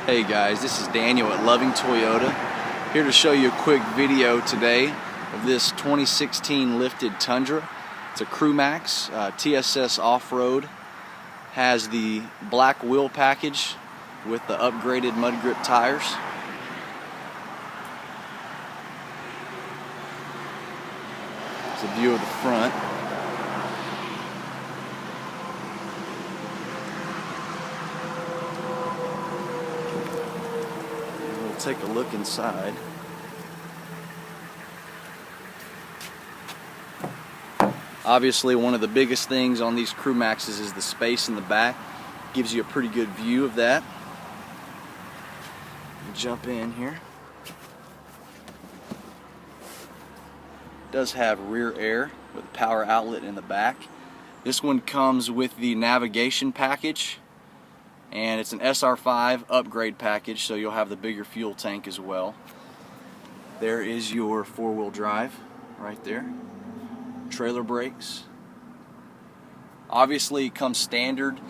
Hey guys, this is Daniel at Loving Toyota, here to show you a quick video today of this 2016 lifted Tundra. It's a CrewMax TSS off-road, has the black wheel package with the upgraded mud grip tires. It's a view of the front. Take a look inside. Obviously, one of the biggest things on these CrewMaxes is the space in the back. Gives you a pretty good view of that. Jump in here. It does have rear air with a power outlet in the back. This one comes with the navigation package, and it's an Sr5 Upgrade Package, so you'll have the bigger fuel tank as well. There is your four-wheel drive right there. Trailer brakes. Obviously it comes standard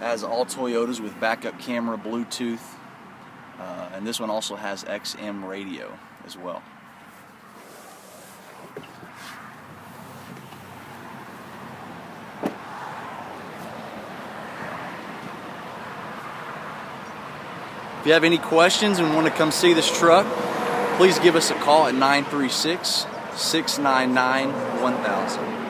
as all Toyotas with backup camera, Bluetooth, and this one also has XM radio as well. If you have any questions and want to come see this truck, please give us a call at 936-699-1000.